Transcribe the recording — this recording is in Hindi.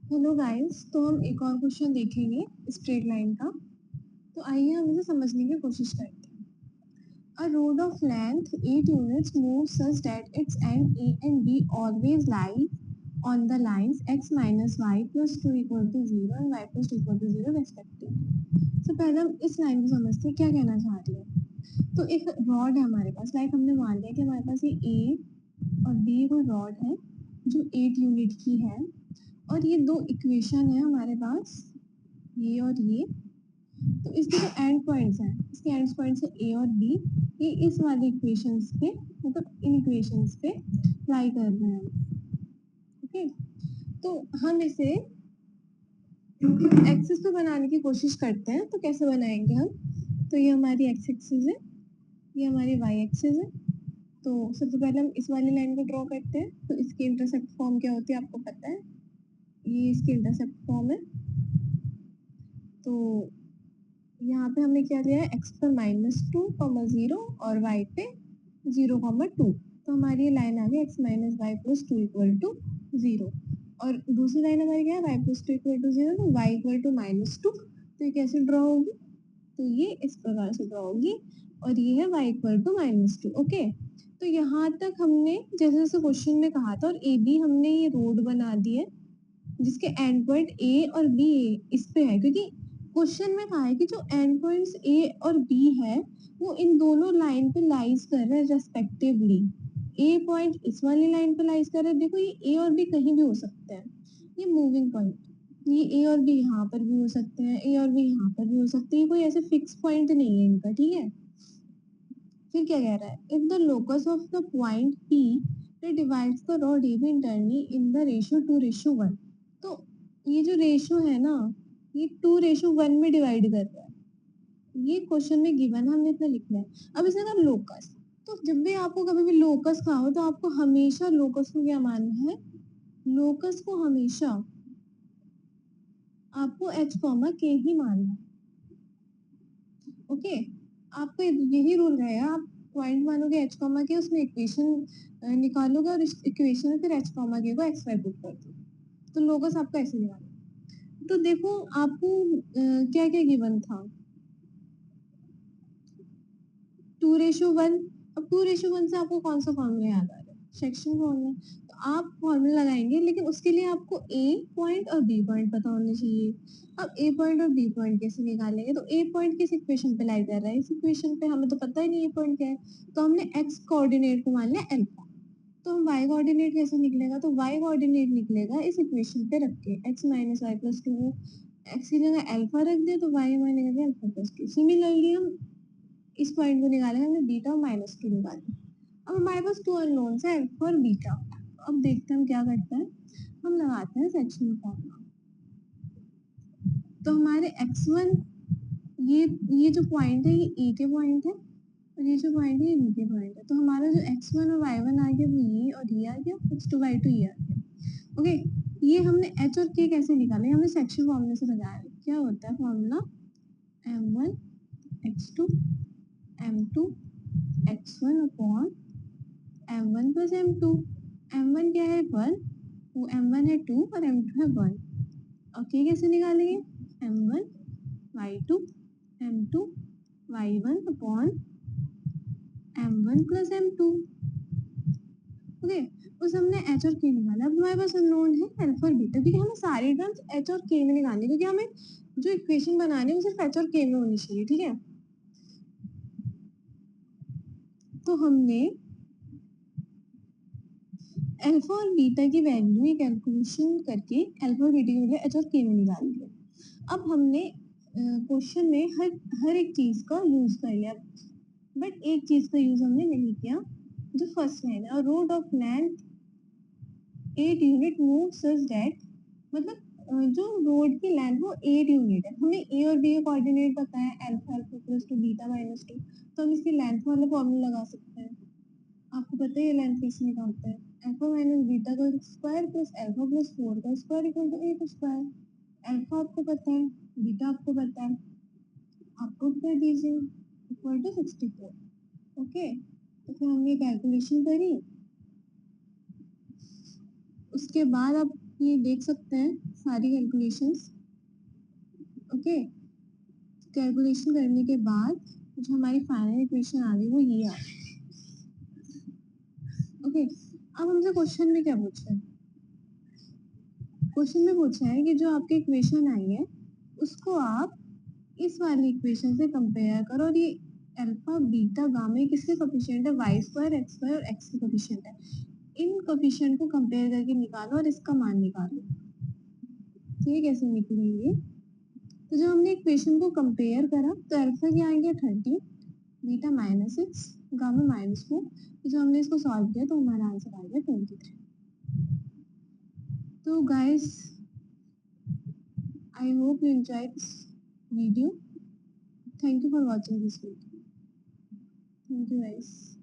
हेलो गाइस, तो हम एक और क्वेश्चन देखेंगे स्ट्रेट लाइन का। तो आइए हम इसे समझने की कोशिश करते हैं। A rod of length 8 units moves such that its end A and B always lie on the lines x minus y plus 2 equal to 0 and y plus 2 equal to 0 respectively। तो पहले हम इस लाइन को समझते हैं, क्या कहना चाह रही है। तो एक रॉड है हमारे पास, लाइक हमने मान लिया कि हमारे पास ये A और B कोई रॉड है जो 8 यूनिट की है, और ये दो इक्वेशन है हमारे पास, ये और ये। तो इसके जो एंड पॉइंट्स हैं, इसके एंड पॉइंट्स है ए और बी, ये इस वाले इक्वेशंस पे, मतलब इन इक्वेशंस पे लाई कर रहे हैं। ओके, तो हम इसे एक्सिस पे बनाने की कोशिश करते हैं। तो कैसे बनाएंगे हम? तो ये हमारी एक्स एक्सिस है, ये हमारी वाई एक्सिस है। तो सबसे पहले हम इस वाली लाइन को ड्रॉ करते हैं। तो इसकी इंटरसेप्ट फॉर्म क्या होती है आपको पता है, ये इसकी इंटरसेप्ट फॉर्म है। तो यहाँ पे हमने क्या लिया है, x पर -2, 0 और y पे 0, 2। तो हमारी ये लाइन आ गई x minus Y plus 2 equal to 0। और दूसरी लाइन हमारी क्या है, y प्लस 2 इक्वल टू 0, तो y इक्वल टू -2। तो ये कैसे ड्रॉ होगी? तो ये इस प्रकार से ड्रॉ होगी, और ये है y इक्वल टू -2। ओके, तो यहाँ तक हमने जैसे जैसे क्वेश्चन में कहा था, और ए बी हमने ये रोड बना दी है जिसके एंड पॉइंट ए और बी इस पे है, क्योंकि क्वेश्चन में कहा है कि जो एंड पॉइंट्स ए और बी है वो इन दोनों लाइन पे लाइज कर रहे हैं रेस्पेक्टिवली। ए पॉइंट इस वाली लाइन पे लाइज कर रहे हैं, देखो ये ए और बी कहीं भी हो सकते हैं, ये मूविंग पॉइंट, ये ए और बी यहाँ पर भी हो सकते हैं, ए और बी यहाँ पर भी हो सकते हैं, कोई ऐसे फिक्स पॉइंट नहीं है इनका, ठीक है। फिर क्या कह रहा है, if the locus of the point P that divides the rod AB internally in the ratio 2:1। तो ये जो रेशियो है ना, ये 2:1 में डिवाइड कर रहा है। ये क्वेश्चन में गिवन है, हमने इतना लिखना है। अब इसने कहा लोकस, तो जब भी आपको कभी भी लोकस कहा हो तो आपको हमेशा लोकस को क्या मानना है, लोकस को हमेशा आपको h, k ही मानना है। ओके, आपको यही रूल रहेगा, आप पॉइंट मानोगे h, के, उसमें इक्वेशन निकालोगे और इस इक्वेशन में फिर h, के को x, y पुट कर दो, तो लोकस आपका ऐसे निकालो। तो देखो आपको क्या क्या गिवन था, 2:1। अब 2:1 से आपको कौन सा फॉर्मूला याद आ रहा है, सेक्शन फॉर्मूला। तो आप फॉर्मूला लगाएंगे, लेकिन उसके लिए आपको ए पॉइंट और बी पॉइंट पता होने चाहिए। अब ए पॉइंट और बी पॉइंट कैसे निकालेंगे? तो ए पॉइंट किस इक्वेशन पे लाई कर रहा है, इस इक्वेशन पे, हमें तो पता ही नहीं ए पॉइंट क्या है। तो हमने एक्स कोऑर्डिनेट को मान लिया अल्फा। तो हम y कोऑर्डिनेट कैसे निकलेगा, तो y कोऑर्डिनेट निकलेगा इस इक्वेशन पे रख के, x minus Y plus 2, x की जगह अल्फा रख दिया तो y हमारे निकल गया अल्फा प्लस 2। सिमिलरली हम इस पॉइंट को निकालेंगे, हमने बीटा और -2 निकाले। अब हमारे पास टू अननोन्स है, अल्फा और बीटा। अब देखते हैं हम क्या करते हैं, हम लगाते हैं सेक्शन फॉर्मूला। तो हमारे x1, ये जो पॉइंट है ये ए के पॉइंट है, और ये जो पॉइंट है ये बी के पॉइंट है। तो हमारा जो x1 और y1 आ गया वो ये, और ये आ गया, x2 y2 ये आ गया। ओके, ये हमने h और k कैसे निकाले, हमने सेक्शन फॉर्मूले से लगाया। क्या होता है formula, m1 x2 m2 x1 upon m1 plus m2। m1 क्या है 1, वो m1 है 2 और m2 है 1। और k कैसे निकालेंगे, m1 y2 m2 y1 upon m1 plus m2। Okay, उस हमने h और k निकाला। अब हमारे पास अननोन है अल्फा और बीटा, क्योंकि हमें सारी टर्म्स h और k में निकालनी है, क्योंकि हमें जो इक्वेशन बनानी है वो सिर्फ h और k में होनी चाहिए, ठीक है। तो हमने अल्फा और बीटा की वैल्यू कैलकुलेशन करके अल्फा और बीटा की वैल्यू h और k में निकाल दिया। अब हमने क्वेश्चन में हर एक चीज का यूज कर लिया, बट एक चीज का यूज हमने नहीं किया, जो फर्स्ट लाइन है, और road of length 8 unit move such that, मतलब जो रोड की लेंथ वो 8 यूनिट है। हमें ए और बी का कोऑर्डिनेट पता है, अल्फा अल्फा प्लस 2 बीटा -2, तो हम इसकी लेंथ वाला फॉर्मूला लगा सकते हैं। आपको पता है ये लेंथ कैसे निकालते हैं, अल्फा माइनस बीटा का स्क्वायर प्लस अल्फा प्लस 4 का square equal to 8 square. Alpha आपको पता है, बीटा आपको पता है, आप पुट कर दीजिए, इक्वल टू 64। ओके, तो फिर हमने कैलकुलेशन करी, उसके बाद अब ये देख सकते हैं सारी कैलकुलेशंस। ओके, कैलकुलेशन करने के बाद जो हमारी फाइनल इक्वेशन आ गई वो ये आ गई। ओके, अब हमसे क्वेश्चन में क्या पूछा है? क्वेश्चन में पूछा है कि जो आपकी इक्वेशन आई है उसको आप इस वाली इक्वेशन से कंपेयर करो, और ये अल्फा बीटा गामा किसके कोफिशिएंट है? वाई स्क्वायर, एक्स स्क्वायर और एक्स के कोफिशिएंट है। इन कोफिशिएंट को कंपेयर करके निकालो और इसका मान निकालो। तो ये कैसे निकलेंगे? तो जब हमने इक्वेशन को कंपेयर करा तो अल्फा क्या आ गया 30, बीटा -6, गामा -4। तो जब हमने इसको सॉल्व किया तो हमारा आंसर आ गया 23। तो guys, I hope you enjoyed this video. Thank you for watching this video. Thank you guys.